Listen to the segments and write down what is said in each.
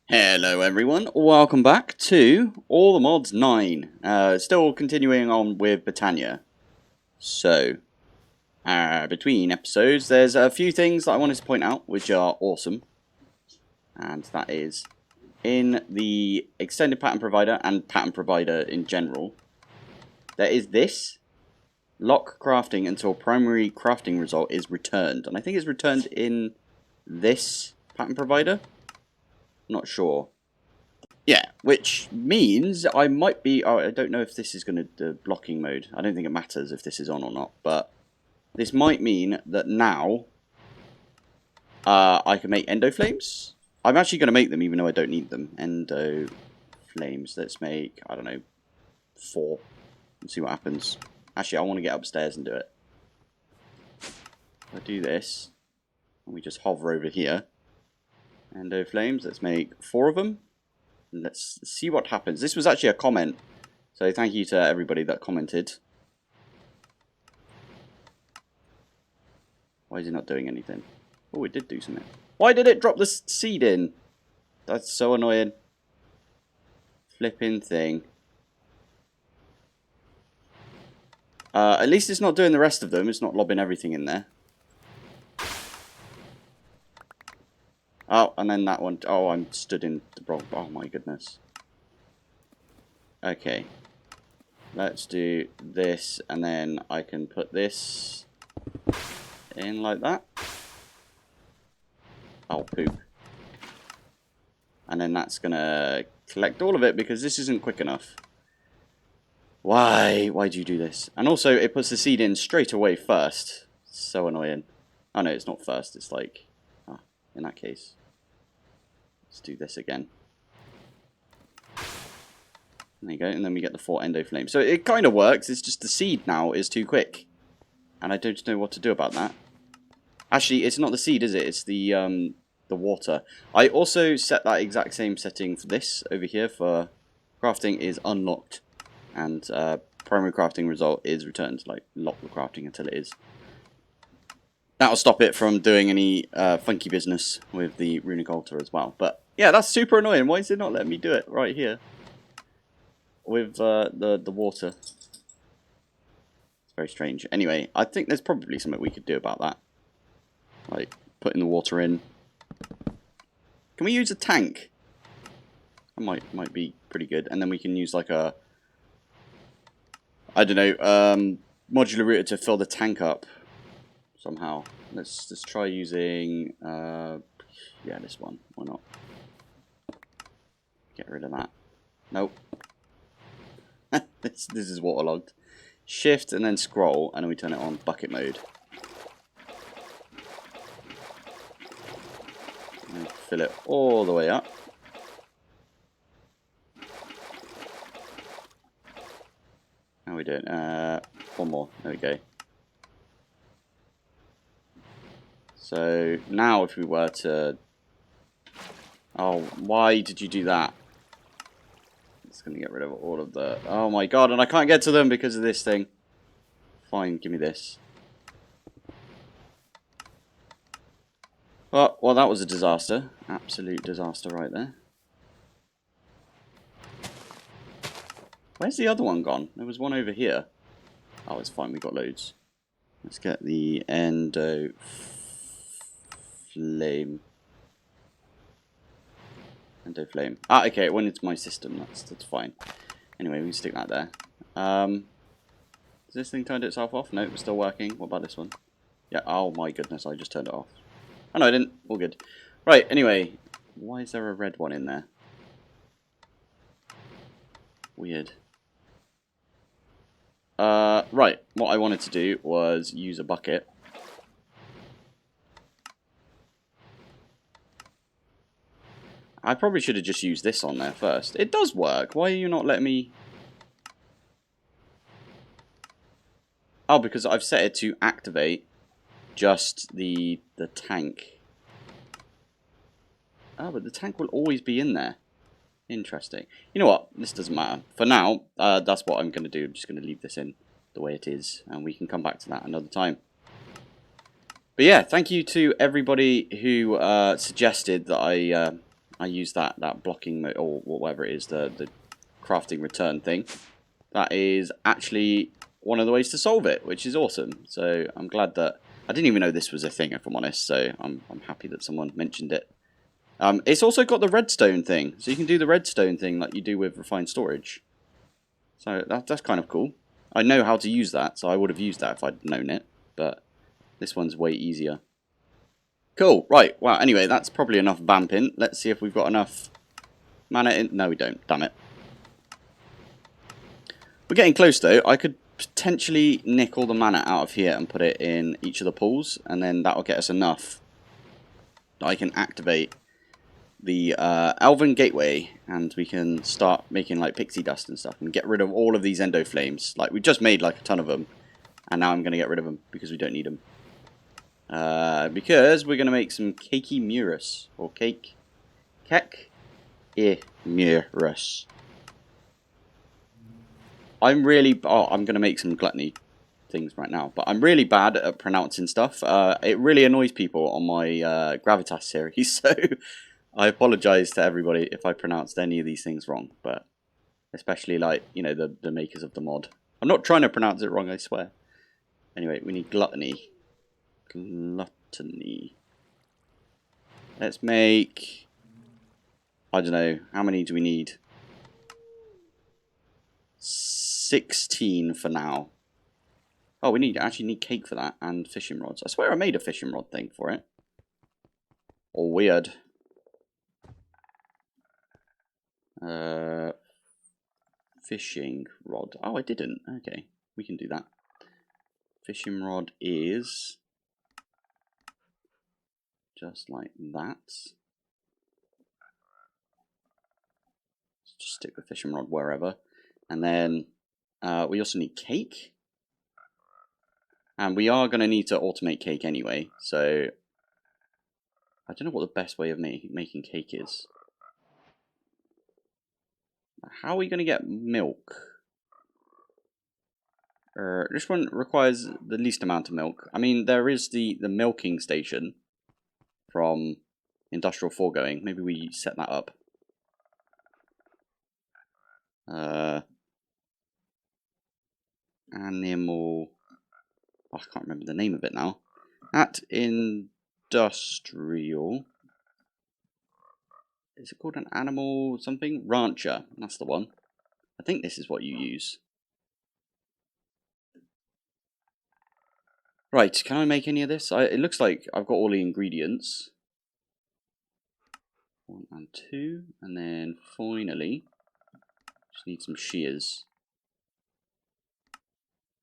Hello everyone, welcome back to All the Mods 9. Still continuing on with Botania. So, between episodes, there's a few things that I wanted to point out which are awesome. And that is, in the extended pattern provider and pattern provider in general, there is this. Lock crafting until primary crafting result is returned. And I think it's returned in this pattern provider. Not sure. Yeah, which means I might be... Oh, I don't know if this is going to do blocking mode. I don't think it matters if this is on or not. But this might mean that now I can make endo flames. I'm actually going to make them even though I don't need them. Endo flames. Let's make, I don't know, 4. And see what happens. Actually, I want to get upstairs and do it. I do this. And we just hover over here. Endo flames. Let's make 4 of them. Let's see what happens. This was actually a comment, so thank you to everybody that commented. Why is it not doing anything? Oh, it did do something. Why did it drop the seed in? That's so annoying. Flipping thing. At least it's not doing the rest of them. It's not lobbing everything in there. Oh, and then that one. Oh, I'm stood in the wrong. Oh my goodness. Okay. Let's do this, and then I can put this in like that. Oh, poop. And then that's gonna collect all of it because this isn't quick enough. Why? Why do you do this? And also, it puts the seed in straight away first. So annoying. Oh no, it's not first. It's like, oh, in that case. Let's do this again. There you go, and then we get the 4 endo flames. So it kind of works, it's just the seed now is too quick. And I don't know what to do about that. Actually, it's not the seed, is it? It's the water. I also set that exact same setting for this over here for crafting is unlocked. And primary crafting result is returned. Like, lock the crafting until it is. That'll stop it from doing any funky business with the runic altar as well. But yeah, that's super annoying. Why is it not letting me do it right here? With the water. It's very strange. Anyway, I think there's probably something we could do about that. Like, putting the water in. Can we use a tank? That might be pretty good. And then we can use like a... I don't know, modular router to fill the tank up. Somehow. Let's just try using... yeah, this one. Why not? Get rid of that. Nope. this is waterlogged. Shift and then scroll, and then we turn it on bucket mode. And fill it all the way up. How are we doing? One more. There we go. So now if we were to... Oh, why did you do that? It's going to get rid of all of the... Oh my god, and I can't get to them because of this thing. Fine, give me this. Oh, well, that was a disaster. Absolute disaster right there. Where's the other one gone? There was one over here. Oh, it's fine, we got loads. Let's get the endo flame. Endo flame. Ah, okay, it went into my system. That's fine. Anyway, we can stick that there. Has this thing turned itself off? No, it's still working. What about this one? Yeah, oh my goodness, I just turned it off. Oh no, I didn't. All good. Right, anyway. Why is there a red one in there? Weird. Right, what I wanted to do was use a bucket. I probably should have just used this on there first. It does work. Why are you not letting me... Oh, because I've set it to activate just the tank. Oh, but the tank will always be in there. Interesting. You know what? This doesn't matter. For now, that's what I'm going to do. I'm just going to leave this in the way it is. And we can come back to that another time. But yeah, thank you to everybody who suggested that I I use that blocking or whatever it is, the crafting return thing. That is actually one of the ways to solve it, which is awesome. So I'm glad that I didn't even know this was a thing, if I'm honest. So I'm happy that someone mentioned it. It's also got the redstone thing, so you can do the redstone thing like you do with refined storage. So that's kind of cool. I know how to use that, so I would have used that if I'd known it. But this one's way easier. Cool. Right. Well, anyway, that's probably enough vamping. Let's see if we've got enough mana in. No, we don't. Damn it. We're getting close, though. I could potentially nick all the mana out of here and put it in each of the pools, and then that'll get us enough that I can activate the Elven Gateway, and we can start making like pixie dust and stuff, and get rid of all of these endo flames. Like, we just made like a ton of them, and now I'm going to get rid of them because we don't need them. Because we're going to make some cakey murus, or cake, murus. I'm really, I'm going to make some gluttony things right now, but I'm really bad at pronouncing stuff. It really annoys people on my Gravitas series, so I apologise to everybody if I pronounced any of these things wrong, but especially like, you know, the makers of the mod. I'm not trying to pronounce it wrong, I swear. Anyway, we need gluttony. Gluttony. Let's make, I don't know, how many do we need? 16 for now. Oh, we actually need cake for that, and fishing rods. I swear I made a fishing rod thing for it. Or weird. Fishing rod. Oh, I didn't. Okay, we can do that. Fishing rod is just like that. Just stick the fishing rod wherever. And then we also need cake. And we are going to need to automate cake anyway. So I don't know what the best way of making cake is. How are we going to get milk? This one requires the least amount of milk. I mean, there is the milking station from Industrial Foregoing. Maybe we set that up. Animal. Oh, I can't remember the name of it now. At Industrial. Is it called an animal something? Rancher. That's the one. I think this is what you use. Right, can I make any of this? It looks like I've got all the ingredients. 1 and 2. And then finally, just need some shears.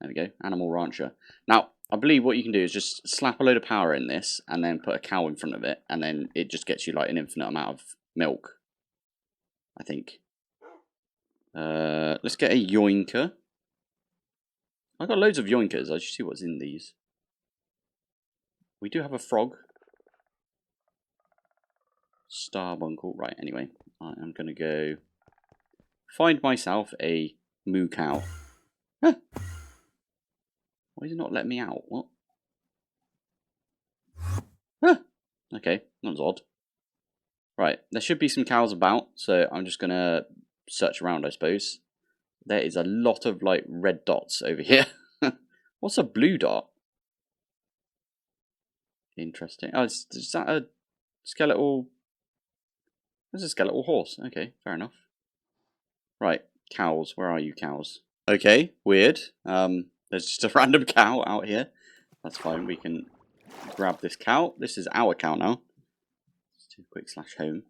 There we go, Animal Rancher. Now, I believe what you can do is just slap a load of power in this and then put a cow in front of it, and then it just gets you like an infinite amount of milk, I think. Let's get a yoinker. I've got loads of yoinkers. I should see what's in these. We do have a frog. Starbuncle. Right, anyway. I am going to go find myself a moo cow. Huh. Why is it not letting me out? What? Huh. Okay, that was odd. Right, there should be some cows about, so I'm just going to search around, I suppose. There is a lot of, like, red dots over here. What's a blue dot? Interesting. Oh, is that a skeletal... There's a skeletal horse. Okay, fair enough. Right, cows. Where are you, cows? Okay, weird. There's just a random cow out here. That's fine, we can grab this cow. This is our cow now. Let's do a quick /home.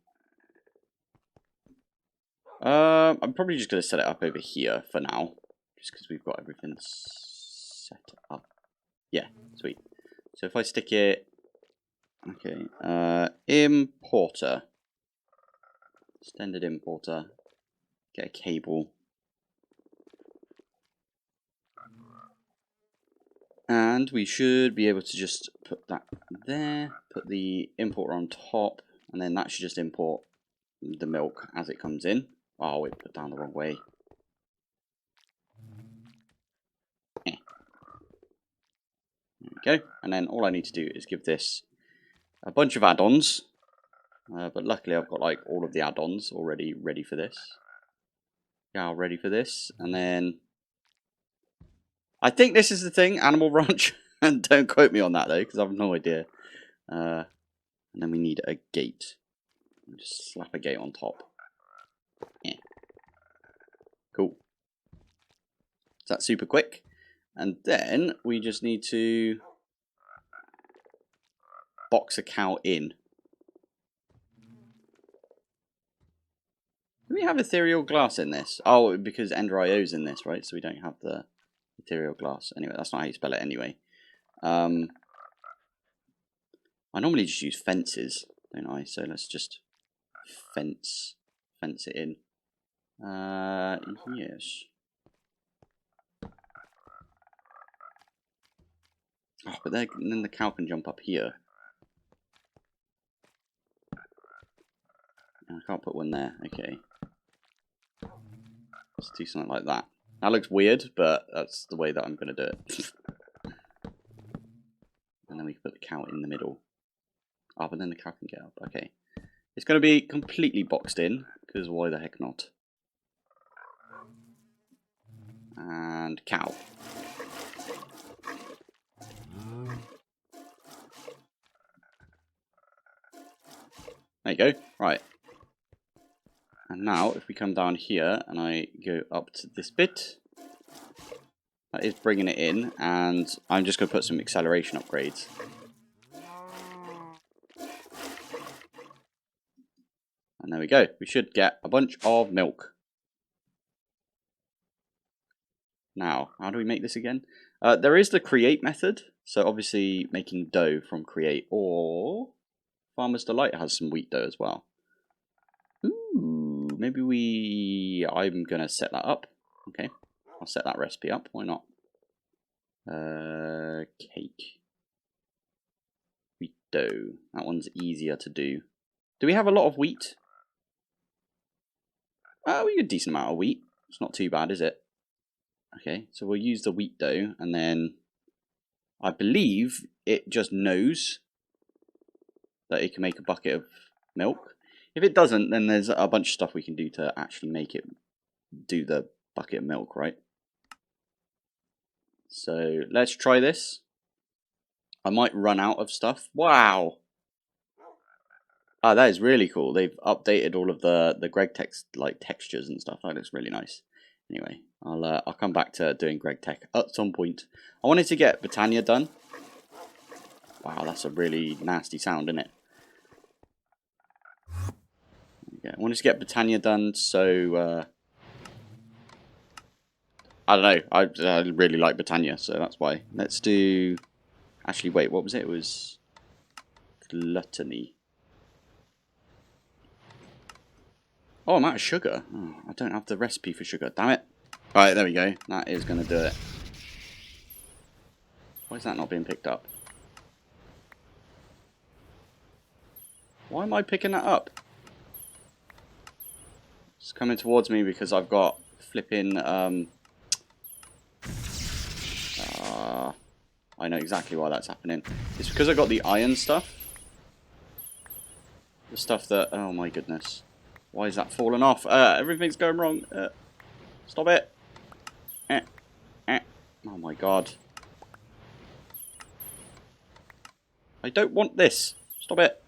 I'm probably just going to set it up over here for now. Just because we've got everything set up. Yeah, sweet. So if I stick it... Okay, importer. Extended importer. Get a cable. And we should be able to just put that there. Put the importer on top. And then that should just import the milk as it comes in. Oh, wait, put it down the wrong way. There we go. And then all I need to do is give this a bunch of add-ons. But luckily I've got like all of the add-ons already ready for this. Yeah, ready for this. And then I think this is the thing, Animal Ranch. And don't quote me on that though, because I have no idea. And then we need a gate. Just slap a gate on top. Yeah. Cool. So that's super quick. And then we just need to box a cow in. Do we have ethereal glass in this? Oh, because Ender IO's in this, right? So we don't have the ethereal glass. Anyway, that's not how you spell it anyway. I normally just use fences, don't I? So let's just fence it in. Yes. Oh, but then the cow can jump up here. I can't put one there. Okay. Let's do something like that. That looks weird, but that's the way that I'm going to do it. And then we can put the cow in the middle. Oh, but then the cow can get up. Okay. It's going to be completely boxed in, because why the heck not? And cow. There you go. Right. And now, if we come down here, and I go up to this bit, that is bringing it in, and I'm just going to put some acceleration upgrades. And there we go. We should get a bunch of milk. Now, how do we make this again? There is the create method. So obviously making dough from create, or Farmer's Delight has some wheat dough as well. Ooh, maybe I'm going to set that up. Okay, I'll set that recipe up. Why not? Cake. Wheat dough. That one's easier to do. Do we have a lot of wheat? We get a decent amount of wheat. It's not too bad, is it? Okay, so we'll use the wheat dough, and then I believe it just knows that it can make a bucket of milk. If it doesn't, then there's a bunch of stuff we can do to actually make it do the bucket of milk, right? So let's try this. I might run out of stuff. Wow! Ah, that is really cool. They've updated all of the Greg text like textures and stuff. That looks really nice. Anyway, I'll come back to doing Greg Tech at some point. I wanted to get Botania done. Wow, that's a really nasty sound, isn't it? Yeah, I wanted to get Botania done, so I don't know. I really like Botania, so that's why. Let's do. Actually, wait, what was it? It was gluttony. Oh, I'm out of sugar. Oh, I don't have the recipe for sugar. Damn it. Right, there we go. That is going to do it. Why is that not being picked up? Why am I picking that up? It's coming towards me because I've got flipping... I know exactly why that's happening. It's because I got the iron stuff. The stuff that... Oh my goodness. Why is that falling off? Everything's going wrong. Stop it. Oh my god. I don't want this. Stop it.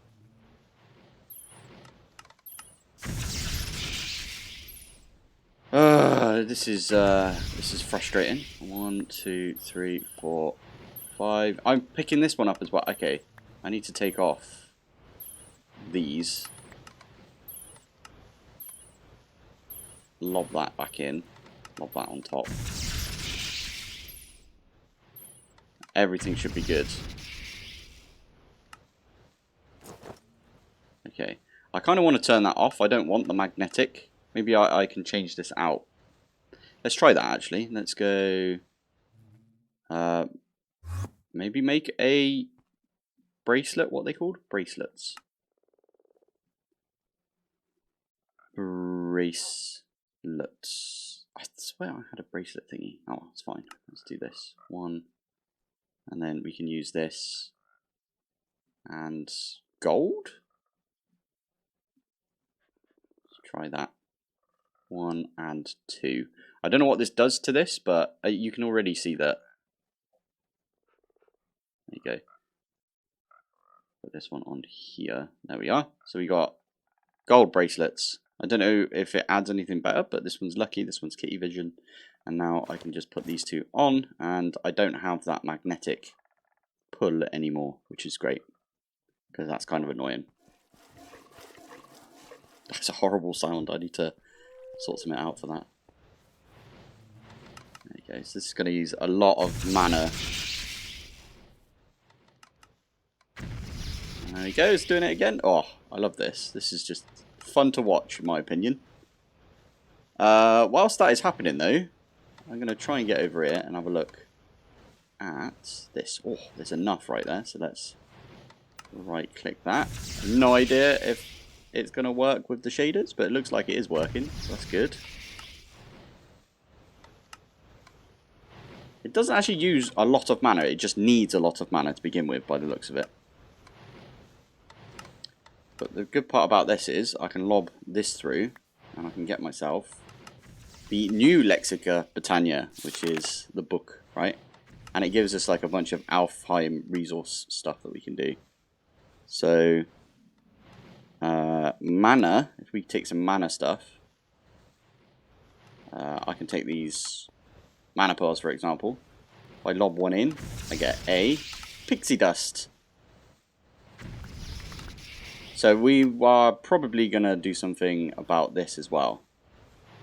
This is frustrating. 1, 2, 3, 4, 5. I'm picking this one up as well. Okay, I need to take off these. Lob that back in. Lob that on top. Everything should be good. Okay, I kind of want to turn that off. I don't want the magnetic. Maybe I can change this out. Let's try that actually. Let's go. Maybe make a bracelet. What are they called? Bracelets. Bracelets. I swear I had a bracelet thingy. Oh, it's fine. Let's do this. 1. And then we can use this. And gold? try that. 1 and 2. I don't know what this does to this, but you can already see that. There you go. Put this one on here. There we are. So we got gold bracelets. I don't know if it adds anything better, but this one's lucky. This one's kitty vision. And now I can just put these two on, and I don't have that magnetic pull anymore, which is great, because that's kind of annoying. That's a horrible sound. I need to sort something out for that. There you go. So this is going to use a lot of mana. There he goes, doing it again. Oh, I love this. This is just fun to watch, in my opinion. Whilst that is happening, though, I'm going to try and get over here and have a look at this. Oh, there's enough right there. So let's right-click that. No idea if it's going to work with the shaders, but it looks like it is working. So that's good. It doesn't actually use a lot of mana. It just needs a lot of mana to begin with, by the looks of it. But the good part about this is I can lob this through, and I can get myself the new Lexica Botania, which is the book, right? And it gives us like a bunch of Alfheim resource stuff that we can do. So, mana, if we take some mana stuff, I can take these mana pearls, for example. If I lob one in, I get a pixie dust. So we are probably going to do something about this as well.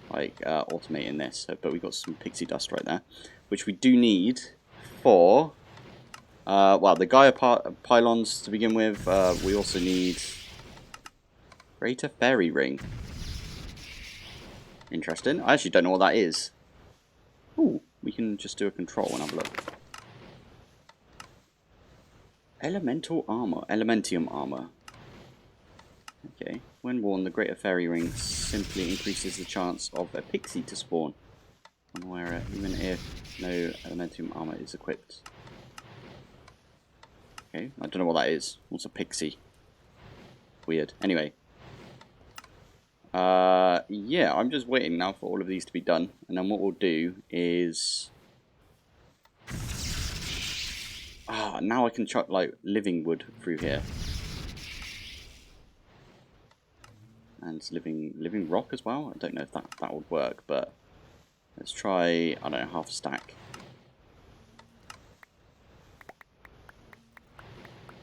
Like automating this. But we've got some pixie dust right there. Which we do need for, well, the Gaia pylons to begin with. We also need Greater Fairy Ring. Interesting. I actually don't know what that is. Ooh, we can just do a control and have a look. Elemental armor. Elementium armor. Okay. When worn, the Greater Fairy Ring simply increases the chance of a pixie to spawn on wearer, even if no Elementium armor is equipped. Okay, I don't know what that is. What's a pixie? Weird. Anyway. Yeah, I'm just waiting now for all of these to be done. And then what we'll do is... now I can chuck, like, living wood through here. And living rock as well. I don't know if that would work, but let's try, I don't know, half a stack.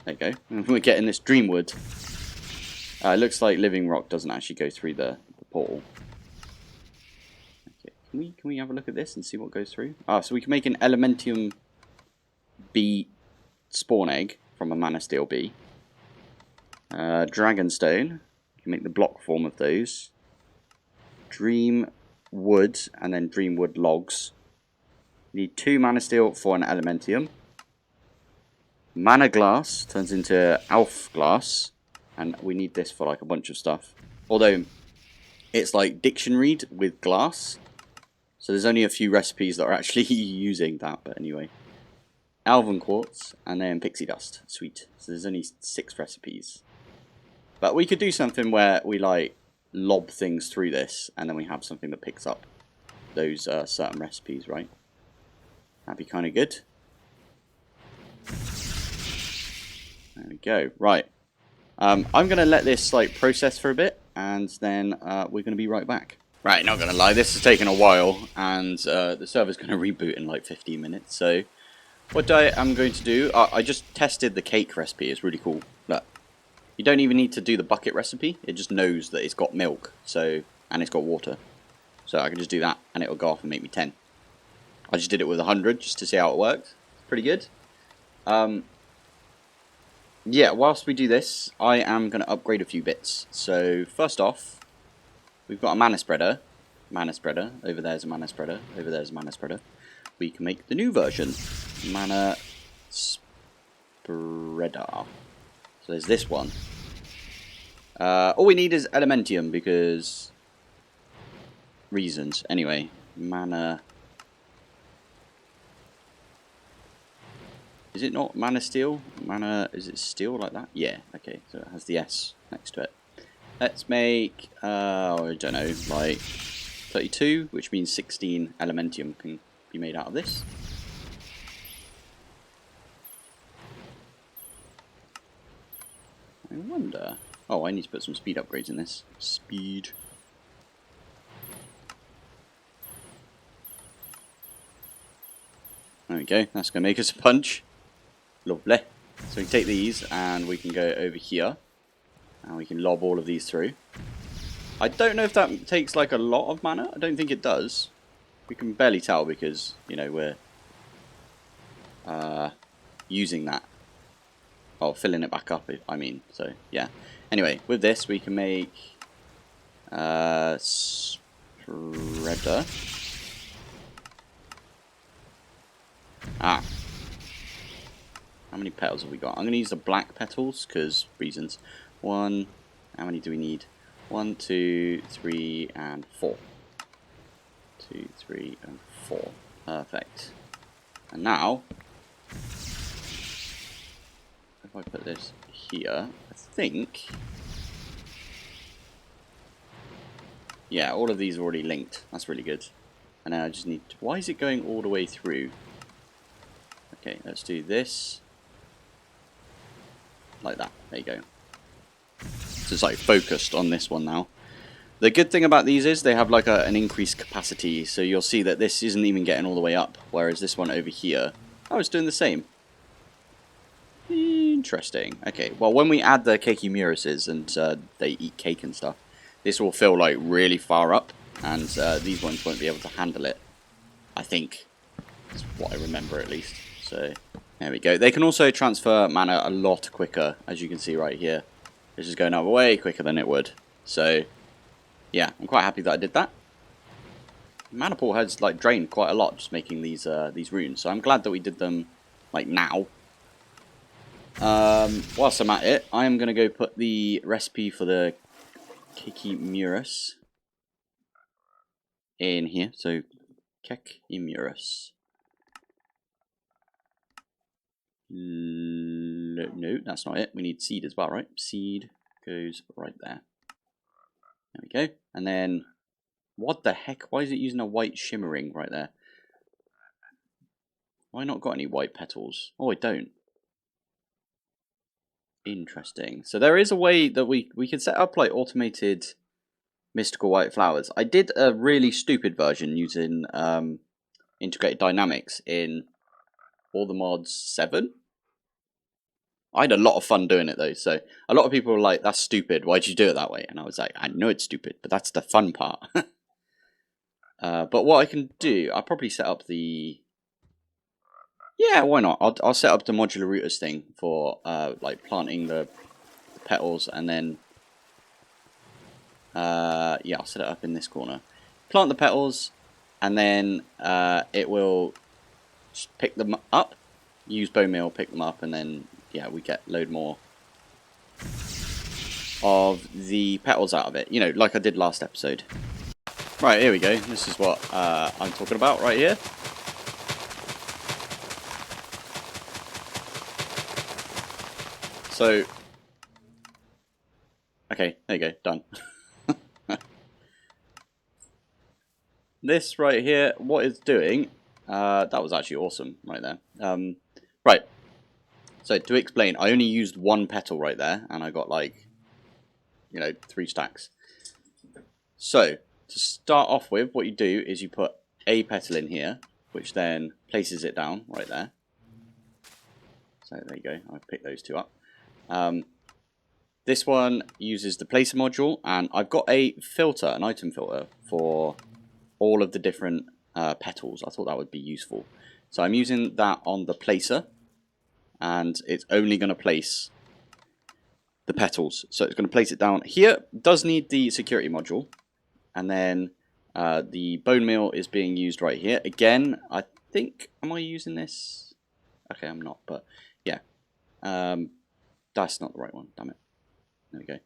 There you go. We're getting this dream wood. It looks like living rock doesn't actually go through the portal. Okay, can we have a look at this and see what goes through? So we can make an Elementium bee spawn egg from a Mana Steel bee. Dragonstone. Make the block form of those. Dream wood and then dream wood logs. Need 2 mana steel for an elementium. Mana glass turns into Alf glass, and we need this for like a bunch of stuff. Although it's like dictionary with glass, so there's only a few recipes that are actually using that. But anyway, Alvin quartz and then pixie dust. Sweet. So there's only 6 recipes. But we could do something where we like lob things through this, and then we have something that picks up those certain recipes, right? That'd be kind of good. There we go. Right. I'm going to let this like process for a bit, and then we're going to be right back. Right, not going to lie, this has taken a while, and the server's going to reboot in like 15 minutes. So what I am going to do, I just tested the cake recipe. It's really cool. Look. You don't even need to do the bucket recipe. It just knows that it's got milk, and it's got water. So I can just do that, and it'll go off and make me 10. I just did it with 100 just to see how it worked. Pretty good. Yeah, whilst we do this, I am going to upgrade a few bits. So first off, we've got a mana spreader. Mana spreader. Over there's a mana spreader. Over there's a mana spreader. We can make the new version. Mana spreader. So there's this one. All we need is Elementium because reasons. Anyway, mana. Is it not mana steel? Mana, is it steel like that? Yeah, okay, so it has the S next to it. Let's make, I don't know, like 32, which means 16 elementium can be made out of this. I wonder... Oh, I need to put some speed upgrades in this. Speed. There we go. That's going to make us a punch. Lovely. So we take these and we can go over here. And we can lob all of these through. I don't know if that takes like a lot of mana. I don't think it does. We can barely tell because, you know, we're using that. Oh, filling it back up, I mean. So, yeah. Anyway, with this we can make spreader. Ah. How many petals have we got? I'm going to use the black petals because reasons. One. How many do we need? 1, 2, 3, and 4. 2, 3, and 4. Perfect. And now, if I put this here, I think... Yeah, all of these are already linked. That's really good. And now I just need... Why is it going all the way through? Okay, let's do this. Like that. There you go. So it's like focused on this one now. The good thing about these is they have like an increased capacity. So you'll see that this isn't even getting all the way up. Whereas this one over here... Oh, it's doing the same. Interesting. Okay, well when we add the Kekimuruses and they eat cake and stuff, this will fill like really far up. And these ones won't be able to handle it. I think. That's what I remember at least. So... There we go. They can also transfer mana a lot quicker, as you can see right here. This is going up way quicker than it would. So, yeah, I'm quite happy that I did that. Mana pool has like drained quite a lot just making these runes, so I'm glad that we did them like now. Whilst I'm at it, I am going to go put the recipe for the Kekimurus in here. So, Kekimurus. No, that's not it. We need seed as well, right? Seed goes right there. There we go. And then, what the heck? Why is it using a white shimmering right there? Why not got any white petals? Oh, I don't. Interesting. So there is a way that we can set up like automated mystical white flowers. I did a really stupid version using integrated dynamics in all the mods 7. I had a lot of fun doing it though, so a lot of people were like, that's stupid, why'd you do it that way? And I was like, I know it's stupid, but that's the fun part. But what I can do, I'll probably set up the... Yeah, why not? I'll set up the modular rooters thing for like planting the petals and then... yeah, I'll set it up in this corner. Plant the petals and then it will just pick them up, use bone meal, pick them up, and then... Yeah, we get a load more of the petals out of it. You know, like I did last episode. Right, here we go. This is what I'm talking about right here. So, okay, there you go, done. This right here, what it's doing, that was actually awesome right there. Right. So, to explain, I only used one petal right there, and I got like, you know, 3 stacks. So, to start off with, what you do is you put a petal in here, which then places it down right there. So, there you go, I've picked those 2 up. This one uses the placer module, and I've got a filter, an item filter, for all of the different petals. I thought that would be useful. So, I'm using that on the placer. And it's only going to place the petals. So it's going to place it down here. Does need the security module. And then the bone meal is being used right here. Again, I think... Am I using this? Okay, I'm not. But yeah. That's not the right one. Damn it. There we go.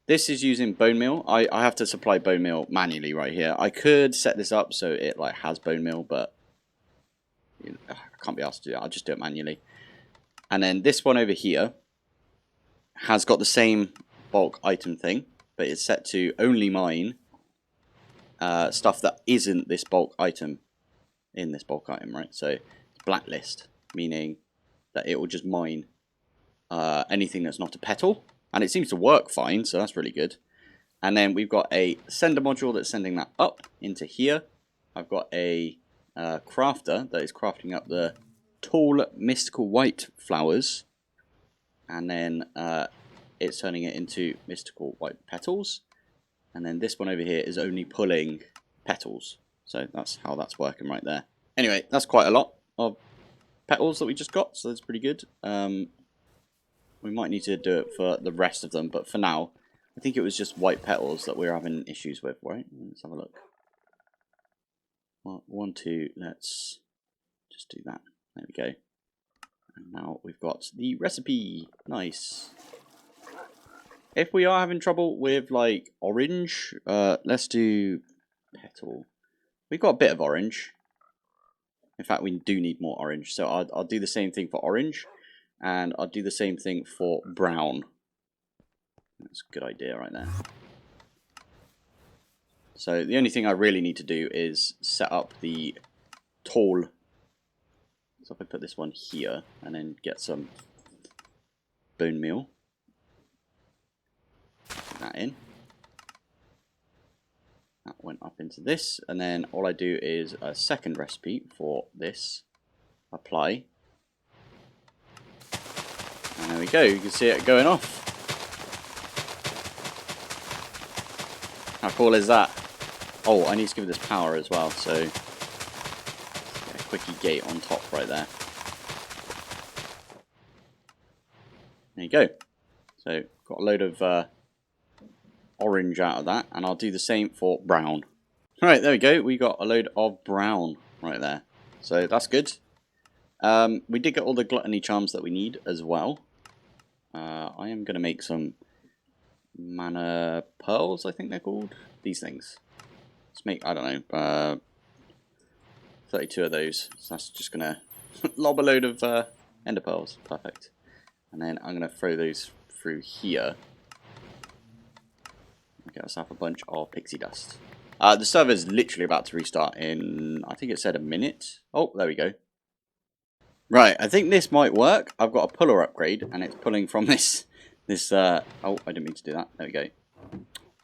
This is using bone meal. I have to supply bone meal manually right here. I could set this up so it like has bone meal. But you know, I can't be asked to do that. I'll just do it manually. And then this one over here has got the same bulk item thing. but it's set to only mine stuff that isn't this bulk item in this bulk item, right? So it's blacklist, meaning that it will just mine anything that's not a petal, and it seems to work fine, so that's really good. And then we've got a sender module that's sending that up into here. I've got a crafter that is crafting up the tall mystical white flowers, and then it's turning it into mystical white petals. And then this one over here is only pulling petals. So that's how that's working right there. Anyway, that's quite a lot of petals that we just got, so that's pretty good. We might need to do it for the rest of them, but for now, I think it was just white petals that we were having issues with, right? Let's have a look. Well, 1, 2, let's just do that. There we go. And now we've got the recipe. Nice. If we are having trouble with, like, orange, let's do petal. We've got a bit of orange. In fact, we do need more orange. So I'll do the same thing for orange. And I'll do the same thing for brown. That's a good idea right there. So the only thing I really need to do is set up the tall. So if I put this one here and then get some bone meal. Put that in. That went up into this, and then all I do is a second recipe for this. Apply. And there we go, you can see it going off. How cool is that? Oh, I need to give this power as well, so a quickie gate on top right there. There you go. So got a load of orange out of that, and I'll do the same for brown. Alright, there we go. We got a load of brown right there. So that's good. We did get all the gluttony charms that we need as well. I am going to make some mana pearls, I think they're called. These things. Let's make, I don't know, 32 of those. So that's just going to lob a load of ender pearls. Perfect. And then I'm going to throw those through here. Get ourselves a bunch of pixie dust. The server's literally about to restart in, I think it said a minute. Oh, there we go. Right, I think this might work. I've got a puller upgrade, and it's pulling from this, oh, I didn't mean to do that. There we go.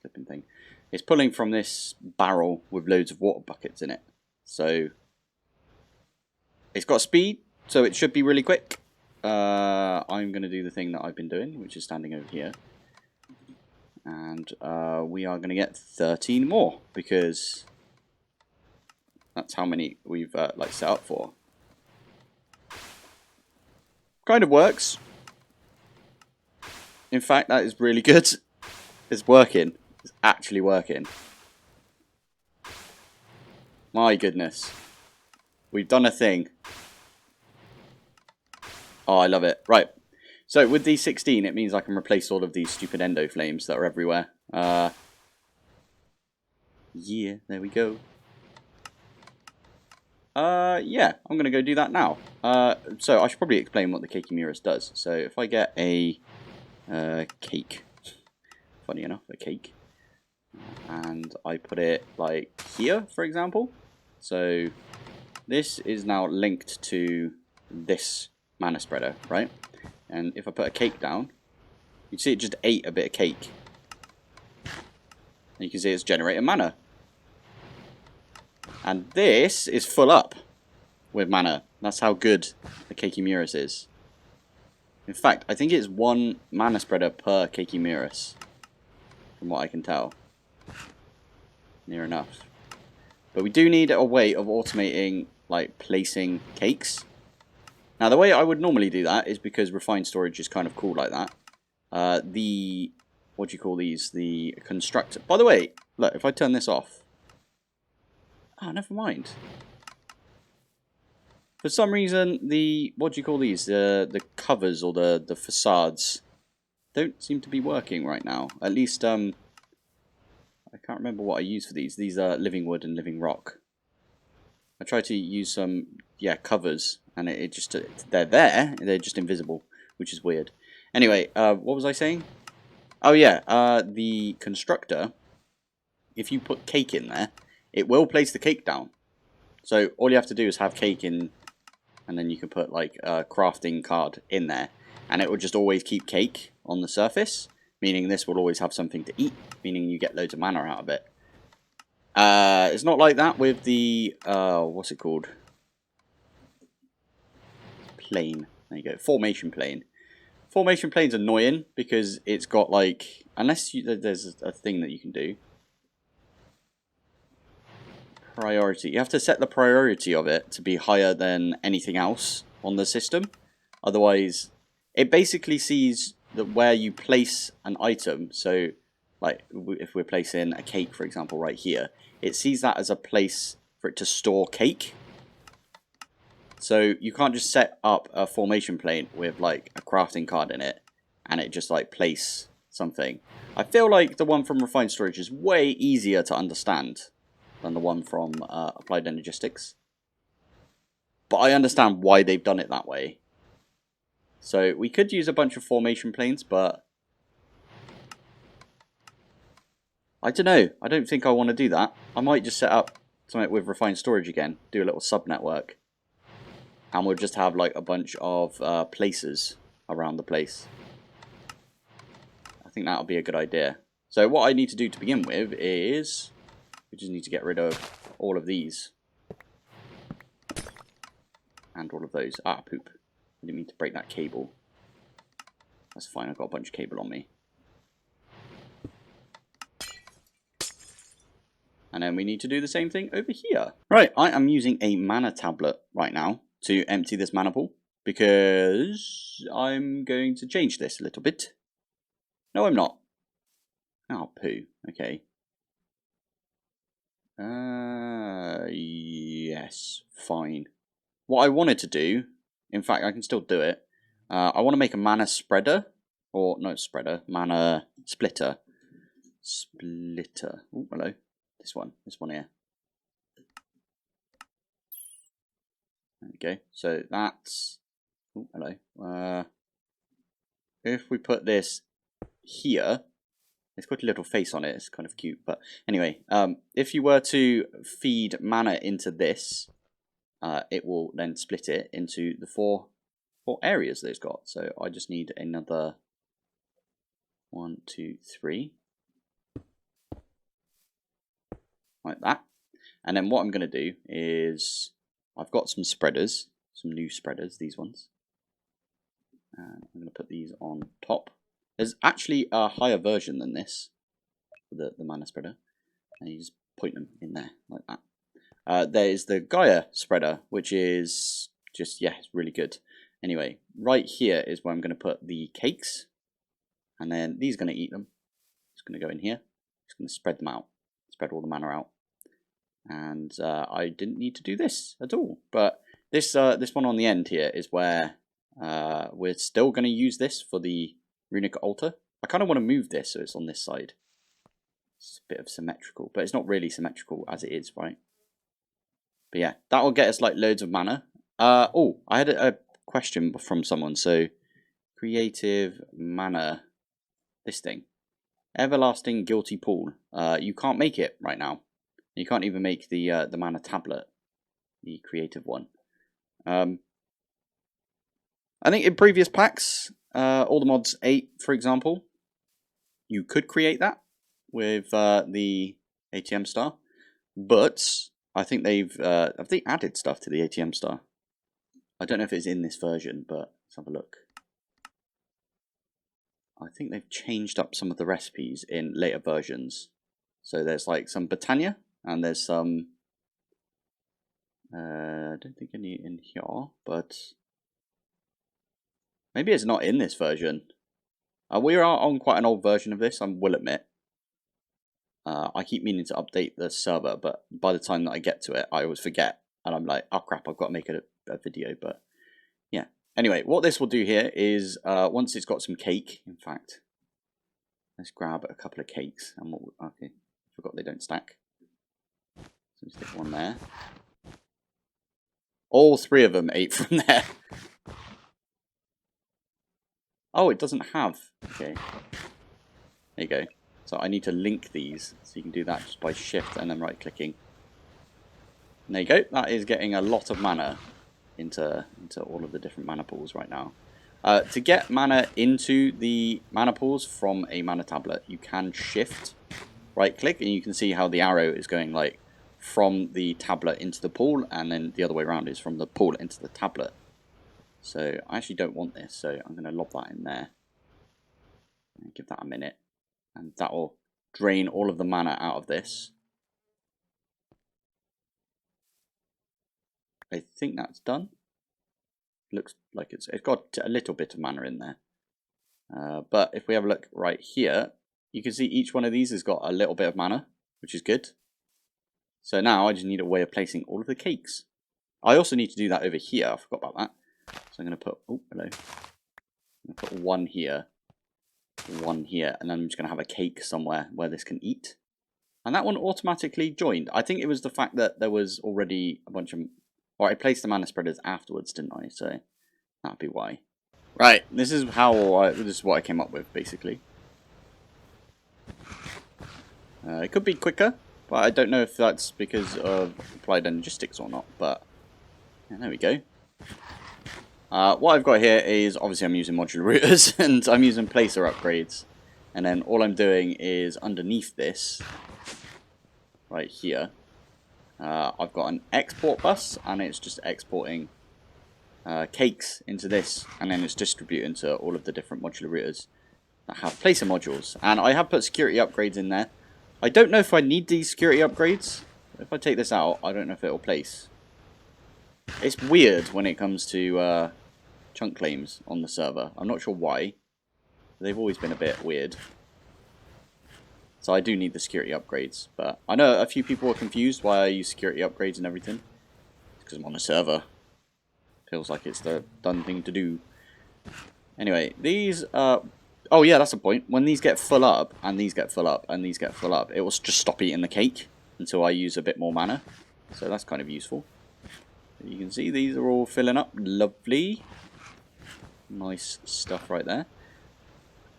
Flipping thing. It's pulling from this barrel with loads of water buckets in it. So, it's got speed, so it should be really quick. I'm going to do the thing that I've been doing, which is standing over here. And we are going to get 13 more, because that's how many we've like set up for. Kind of works. In fact, that is really good. It's working. It's actually working. My goodness. We've done a thing. Oh, I love it. Right. So with these 16, it means I can replace all of these stupid endo flames that are everywhere. Yeah, there we go. Yeah, I'm going to go do that now. So I should probably explain what the Kekimuras does. So if I get a cake, funny enough, a cake, and I put it like here, for example. So this is now linked to this mana spreader, right? And if I put a cake down, you can see it just ate a bit of cake. And you can see it's generating mana. And this is full up with mana. That's how good the Kekimuras is. In fact, I think it's 1 mana spreader per Kekimuras, from what I can tell. Near enough. But we do need a way of automating, like, placing cakes. Now, the way I would normally do that is because refined storage is kind of cool like that. What do you call these? The constructor. By the way, look, if I turn this off. Oh, never mind. For some reason, what do you call these? The covers or the facades don't seem to be working right now. At least, I can't remember what I use for these. These are living wood and living rock. I tried to use some, yeah, covers, and it just, they're there, they're just invisible, which is weird. Anyway, what was I saying? Oh yeah, the constructor, if you put cake in there, it will place the cake down. So all you have to do is have cake in, and then you can put like a crafting card in there, and it will just always keep cake on the surface, meaning this will always have something to eat, meaning you get loads of mana out of it. It's not like that with the, what's it called? Plane. There you go. Formation plane. Formation plane's annoying because it's got like, unless there's a thing that you can do. Priority. You have to set the priority of it to be higher than anything else on the system. Otherwise, it basically sees that where you place an item. So, like if we're placing a cake, for example, right here, it sees that as a place for it to store cake. So you can't just set up a formation plane with like a crafting card in it and it just like place something. I feel like the one from Refined Storage is way easier to understand than the one from Applied Energistics. But I understand why they've done it that way. So we could use a bunch of formation planes, but I don't know. I don't think I want to do that. I might just set up something with Refined Storage again, do a little sub-network. And we'll just have like a bunch of places around the place. I think that'll be a good idea. So what I need to do to begin with is we just need to get rid of all of these. And all of those. Ah, poop. I didn't mean to break that cable. That's fine, I've got a bunch of cable on me. And then we need to do the same thing over here. Right, I am using a mana tablet right now to empty this mana pool, because I'm going to change this a little bit. No, I'm not. Oh, poo. Okay. Yes, fine. What I wanted to do, in fact, I can still do it. I want to make a mana spreader, or no spreader, mana splitter. Splitter. Oh, hello. This one here. There we go. So that's. Oh, hello. If we put this here, it's got a little face on it. It's kind of cute. But anyway, if you were to feed mana into this, it will then split it into the four areas that it's got. So I just need another 1, 2, 3, like that. And then what I'm going to do is I've got some spreaders, some new spreaders, these ones. And I'm going to put these on top. There's actually a higher version than this for the mana spreader. And you just point them in there like that. There is the Gaia spreader, which is just, yeah, it's really good. Anyway, right here is where I'm going to put the cakes. And then these are going to eat them. It's going to go in here. It's going to spread them out. Spread all the mana out. And I didn't need to do this at all. But this one on the end here is where we're still going to use this for the runic altar. I kind of want to move this so it's on this side. It's a bit of symmetrical, but it's not really symmetrical as it is, right? But yeah, that will get us like loads of mana. Oh, I had a question from someone. So, creative mana, this thing, everlasting guilty pool. You can't make it right now. You can't even make the mana tablet, the creative one. I think in previous packs, all the mods 8, for example, you could create that with the ATM star, but I think have they added stuff to the ATM star? I don't know if it's in this version, but let's have a look. I think they've changed up some of the recipes in later versions. So there's like some Botania, and there's some, I don't think any in here, but maybe it's not in this version. We are on quite an old version of this, I will admit. I keep meaning to update the server, but by the time that I get to it, I always forget. And I'm like, oh crap, I've got to make a video. But yeah. Anyway, what this will do here is, once it's got some cake, in fact, let's grab a couple of cakes. And okay, forgot they don't stack. So stick one there. All 3 of them ate from there. Oh, it doesn't have. Okay. There you go. So I need to link these. So you can do that just by shift and then right clicking. And there you go. That is getting a lot of mana into all of the different mana pools right now. To get mana into the mana pools from a mana tablet, you can shift right click and you can see how the arrow is going like from the tablet into the pool, and then the other way around is from the pool into the tablet. So I actually don't want this, so I'm going to lob that in there. Give that a minute, and that will drain all of the mana out of this. I think that's done. Looks like it's got a little bit of mana in there. But if we have a look right here, you can see each one of these has got a little bit of mana, which is good. So now I just need a way of placing all of the cakes. I also need to do that over here. I forgot about that. So I'm going to put, oh, hello. I'm going to put one here, and then I'm just going to have a cake somewhere where this can eat. And that one automatically joined. I think it was the fact that there was already a bunch of, or I placed the mana spreaders afterwards, didn't I? So that'd be why. Right, this is what I came up with, basically. It could be quicker, but I don't know if that's because of applied energistics or not. But yeah, there we go. What I've got here is, obviously I'm using modular routers, and I'm using placer upgrades. And then all I'm doing is underneath this, right here, I've got an export bus, and it's just exporting cakes into this, and then it's distributing to all of the different modular routers that have placer modules. And I have put security upgrades in there. I don't know if I need these security upgrades. If I take this out, I don't know if it will place. It's weird when it comes to chunk claims on the server. I'm not sure why. They've always been a bit weird. So I do need the security upgrades. But I know a few people are confused why I use security upgrades and everything. It's because I'm on a server. Feels like it's the done thing to do. Anyway, these oh yeah, that's a point. When these get full up, and these get full up, and these get full up, it will just stop eating the cake until I use a bit more mana. So that's kind of useful. You can see these are all filling up. Lovely. Nice stuff right there.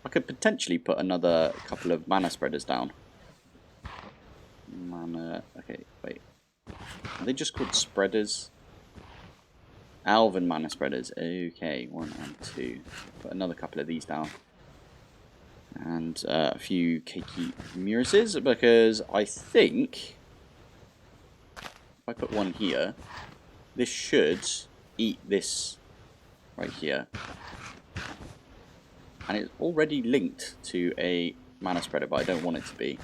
I could potentially put another couple of mana spreaders down. Mana... Okay, wait. Are they just called spreaders? Alvin mana spreaders. Okay, 1 and 2. Put another couple of these down. And a few cakey Murises, because I think if I put one here, this should eat this right here. And it's already linked to a mana spreader, but I don't want it to be.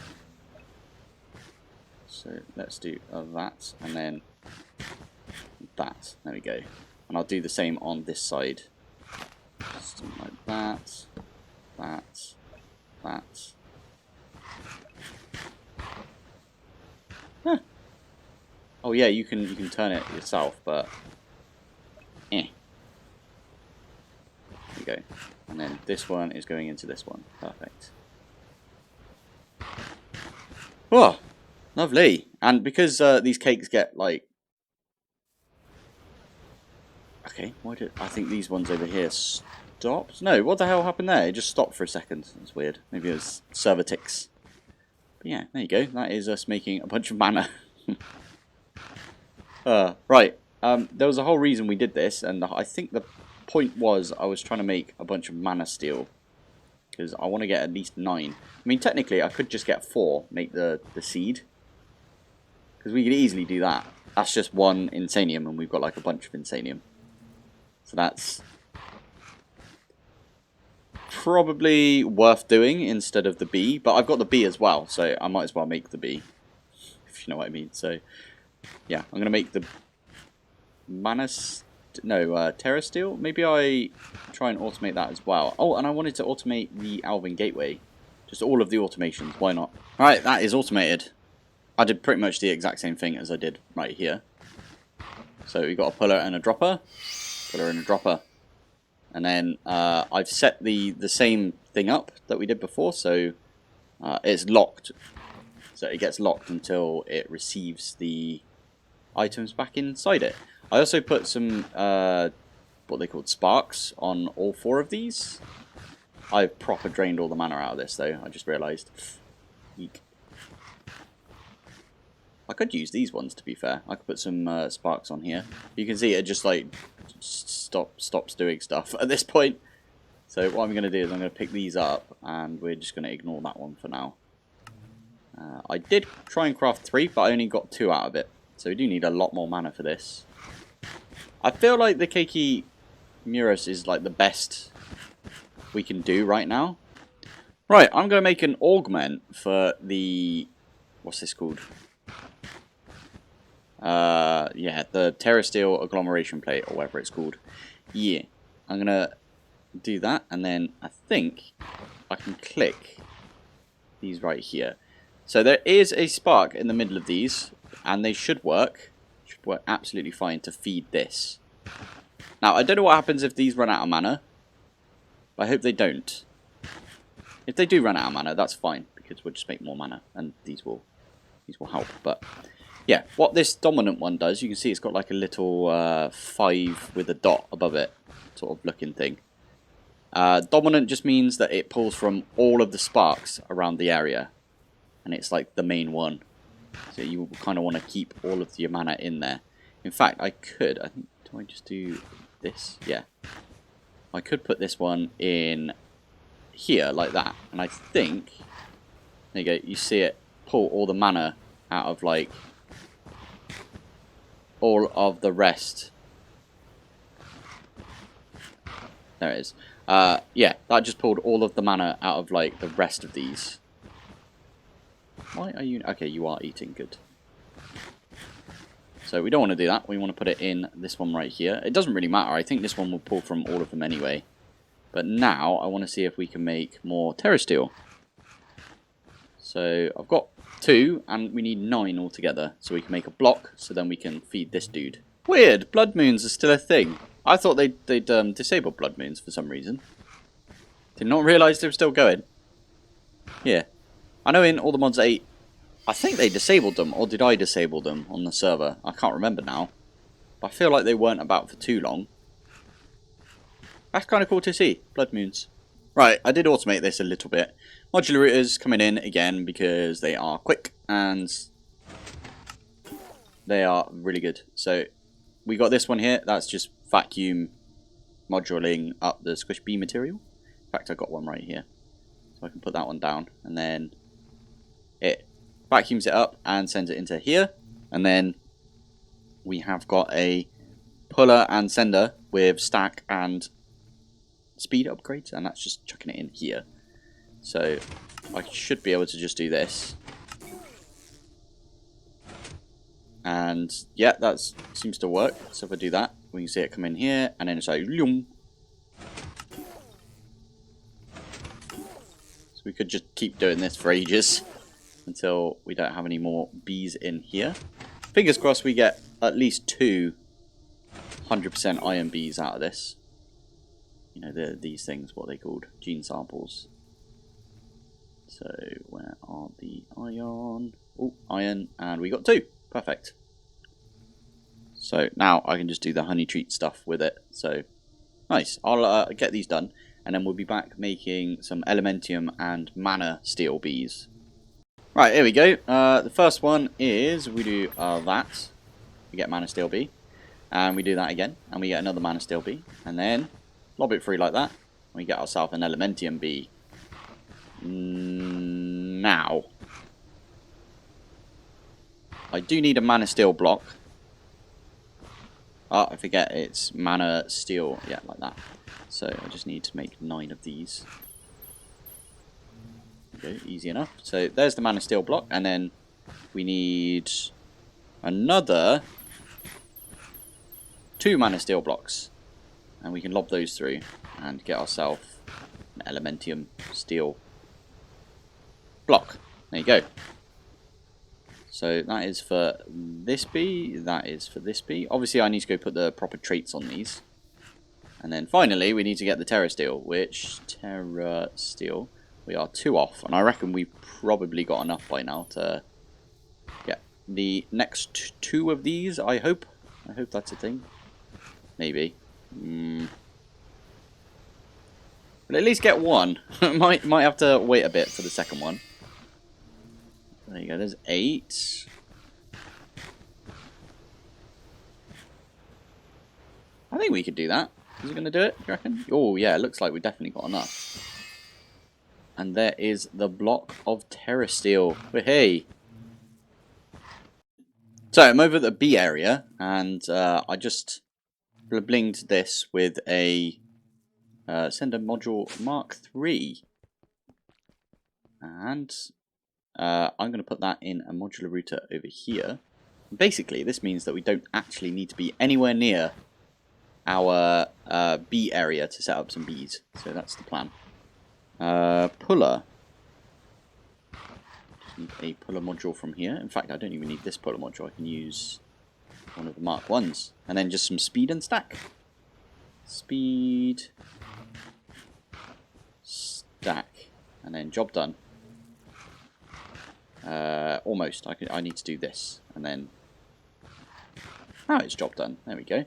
So let's do that, and then that. There we go. And I'll do the same on this side. Something like that, that. Huh. Oh yeah, you can turn it yourself, but There you go. And then this one is going into this one. Perfect. Oh, lovely. And because these cakes get like, okay, why did I think these ones over here stopped? No, what the hell happened there? It just stopped for a second. That's weird. Maybe it was server ticks. But yeah, there you go. That is us making a bunch of mana. Right. There was a whole reason we did this, and I think the point was I was trying to make a bunch of mana steel. Because I want to get at least 9. I mean, technically, I could just get 4, make the seed. Because we could easily do that. That's just 1 Insanium, and we've got like a bunch of Insanium. So that's probably worth doing instead of the bee. But I've got the bee as well, so I might as well make the bee. If you know what I mean. So, yeah, I'm going to make the Terra Steel. Maybe I try and automate that as well. Oh, and I wanted to automate the Alvin Gateway. Just all of the automations. Why not? Alright, that is automated. I did pretty much the exact same thing as I did right here. So we've got a puller and a dropper. Puller and a dropper. And then I've set the same thing up that we did before. So it's locked. So it gets locked until it receives the items back inside it. I also put some, what they called sparks on all 4 of these. I've proper drained all the mana out of this, though. I just realised. Eek. I could use these ones, to be fair. I could put some sparks on here. You can see it just, like, stops doing stuff at this point. So what I'm going to do is I'm going to pick these up, and we're just going to ignore that one for now. I did try and craft 3, but I only got 2 out of it. So we do need a lot more mana for this. I feel like the Keiki Muros is, like, the best we can do right now. Right, I'm going to make an augment for the... What's this called? Yeah, the Terrasteel Agglomeration Plate, or whatever it's called. Yeah, I'm going to do that, and then I think I can click these right here. So there is a spark in the middle of these, and they should work. Should work absolutely fine to feed this. Now, I don't know what happens if these run out of mana. But I hope they don't. If they do run out of mana, that's fine, because we'll just make more mana, and these will help. But yeah, what this dominant one does, you can see it's got like a little 5 with a dot above it, sort of looking thing. Dominant just means that it pulls from all of the sparks around the area, and it's like the main one. So you kind of want to keep all of your mana in there. In fact, I think, do I just do this? Yeah. I could put this one in here, like that. And I think, there you go, you see it pull all the mana out of, like, all of the rest. There it is. Yeah, that just pulled all of the mana out of, like, the rest of these. Why are you... Okay, you are eating, good. So we don't want to do that. We want to put it in this one right here. It doesn't really matter. I think this one will pull from all of them anyway. But now I want to see if we can make more Terrasteel. So I've got 2, and we need 9 altogether. So we can make a block, so then we can feed this dude. Weird, blood moons are still a thing. I thought they'd disabled blood moons for some reason. Did not realise they were still going. Yeah. I know in all the mods 8, I think they disabled them, or did I disable them on the server? I can't remember now. But I feel like they weren't about for too long. That's kind of cool to see, blood moons. Right, I did automate this a little bit. Modular routers coming in again because they are quick and they are really good. So we got this one here, that's just vacuum modulating up the squish bee material. In fact, I got one right here. So I can put that one down, and then it vacuums it up and sends it into here. And then we have got a puller and sender with stack and speed upgrades, and that's just chucking it in here. So I should be able to just do this. And yeah, that seems to work. So if I do that, we can see it come in here, and then it's like, Loom. So we could just keep doing this for ages until we don't have any more bees in here. Fingers crossed we get at least 2 100% iron bees out of this. You know, these things, what are they called? Gene samples. So where are the iron? Oh, iron, and we got 2. Perfect. So now I can just do the honey treat stuff with it. So nice. I'll get these done, and then we'll be back making some elementium and mana steel bees. Right, here we go. The first one is we do that. We get mana steel bee, and we do that again, and we get another mana steel bee, and then lob it free like that. We get ourselves an elementium bee. Now, I do need a mana steel block. Oh, I forget it's mana steel. Yeah, like that. So I just need to make 9 of these. Okay, easy enough. So there's the mana steel block, and then we need another 2 mana steel blocks, and we can lob those through and get ourselves an elementium steel block. There you go. So that is for this bee, that is for this bee. Obviously I need to go put the proper traits on these. And then finally we need to get the Terrasteel, which Terrasteel, we are 2 off, and I reckon we've probably got enough by now to get the next 2 of these, I hope. I hope that's a thing. Maybe. But at least get one. might have to wait a bit for the second one. There you go, there's 8. I think we could do that. Is it going to do it, do you reckon? Oh, yeah, it looks like we definitely got enough. And there is the block of terra steel. Hey! So, I'm over at the B area, and I just blinged this with a sender module Mark III. And I'm going to put that in a modular router over here. Basically, this means that we don't actually need to be anywhere near our B area to set up some bees. So that's the plan. Puller. Just need a puller module from here. In fact, I don't even need this puller module. I can use one of the Mark 1s. And then just some speed and stack. Speed. Stack. And then job done. Almost. I need to do this. And then... oh, it's job done. There we go.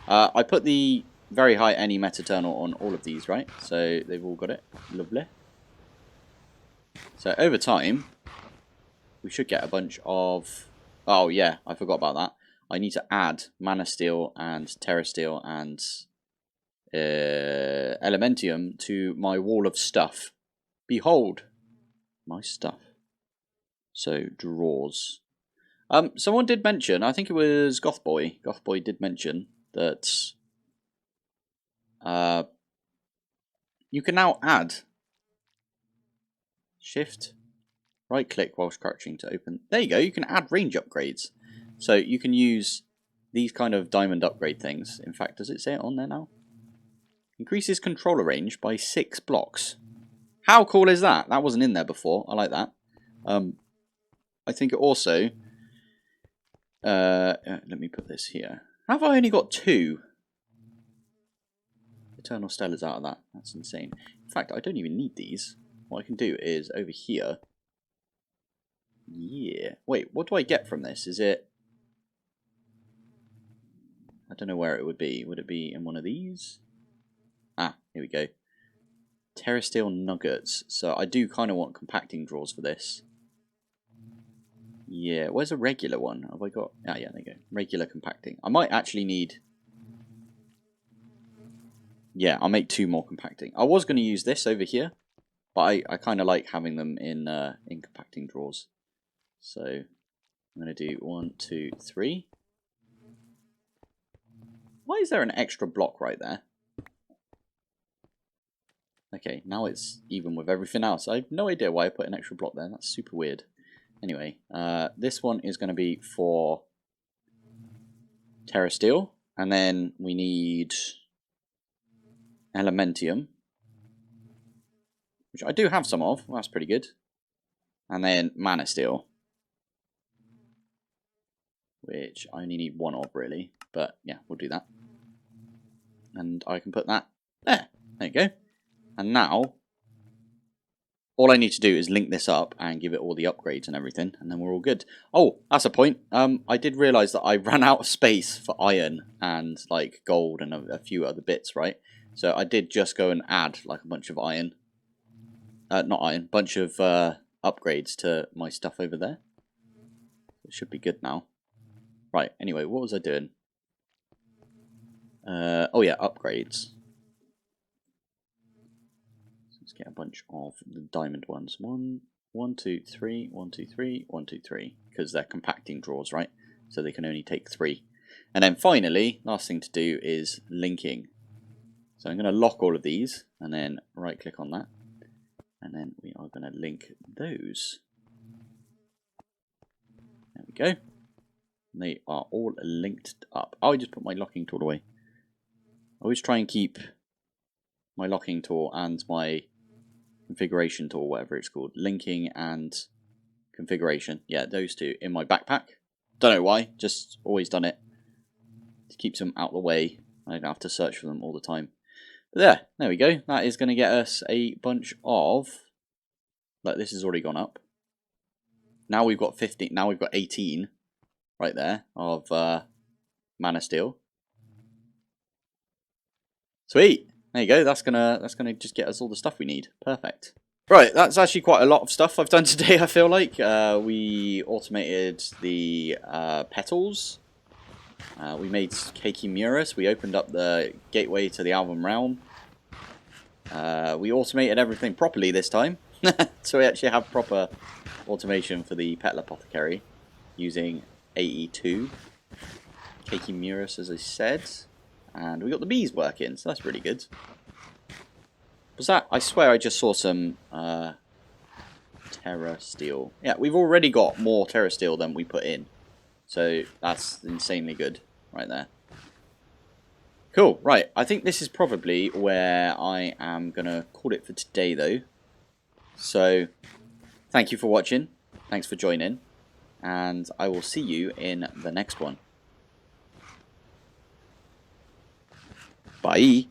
I put the very high any metaternal on all of these, right? So they've all got it. Lovely. So over time, we should get a bunch of... oh yeah, I forgot about that. I need to add mana steel and terra steel and elementium to my wall of stuff. Behold, my stuff. So drawers. Someone did mention, I think it was Gothboy. Gothboy did mention that you can now add shift, right click whilst crouching to open. There you go, you can add range upgrades. So you can use these kind of diamond upgrade things. In fact, does it say it on there now? Increases controller range by 6 blocks. How cool is that? That wasn't in there before. I like that. I think it also... let me put this here. Have I only got 2? Eternal Stellars out of that. That's insane. In fact, I don't even need these. What I can do is over here. Yeah. Wait, what do I get from this? Is it... I don't know where it would be. Would it be in one of these? Ah, here we go. Terra Steel Nuggets. So I do kind of want compacting drawers for this. Yeah, where's a regular one? Have I got... ah, yeah, there you go. Regular compacting. I might actually need... yeah, I'll make 2 more compacting. I was going to use this over here, but I kind of like having them in compacting drawers. So I'm going to do 1, 2, 3. Why is there an extra block right there? Okay, now it's even with everything else. I have no idea why I put an extra block there. That's super weird. Anyway, this one is going to be for Terra Steel. And then we need Elementium, which I do have some of. Well, that's pretty good. And then Mana Steel, which I only need 1 of, really. But yeah, we'll do that. And I can put that there. There you go. And now, all I need to do is link this up and give it all the upgrades and everything, and then we're all good. Oh, that's a point. I did realise that I ran out of space for iron and like gold and a few other bits, right? So I did just go and add like a bunch of iron. Not iron, bunch of upgrades to my stuff over there. It should be good now. Right, anyway, what was I doing? Oh yeah, upgrades. Let's get a bunch of the diamond ones. 1, 1, 2, 3, 1, 2, 3, 1, 2, 3. Because they're compacting drawers, right? So they can only take 3. And then finally, last thing to do is linking. So I'm going to lock all of these and then right click on that. And then we are going to link those. There we go. And they are all linked up. Oh, I just put my locking tool away. I always try and keep my locking tool and my configuration tool, whatever it's called, linking and configuration, yeah, those 2 in my backpack. Don't know why, just always done it. It keeps them out of the way. I don't have to search for them all the time. But there we go. That is going to get us a bunch of... like, this has already gone up. Now we've got 15. Now we've got 18 right there of mana steel. Sweet. There you go. That's gonna just get us all the stuff we need. Perfect. Right, that's actually quite a lot of stuff I've done today, I feel like. We automated the petals. We made Keiki Muras. We opened up the gateway to the Alvin Realm. We automated everything properly this time. So we actually have proper automation for the Petal Apothecary using AE2. Keiki Muras, as I said. And we got the bees working, so that's really good. Was that? I swear I just saw some Terra Steel. Yeah, we've already got more Terra Steel than we put in. So that's insanely good right there. Cool, right. I think this is probably where I am going to call it for today, though. So, thank you for watching. Thanks for joining. And I will see you in the next one. Bye.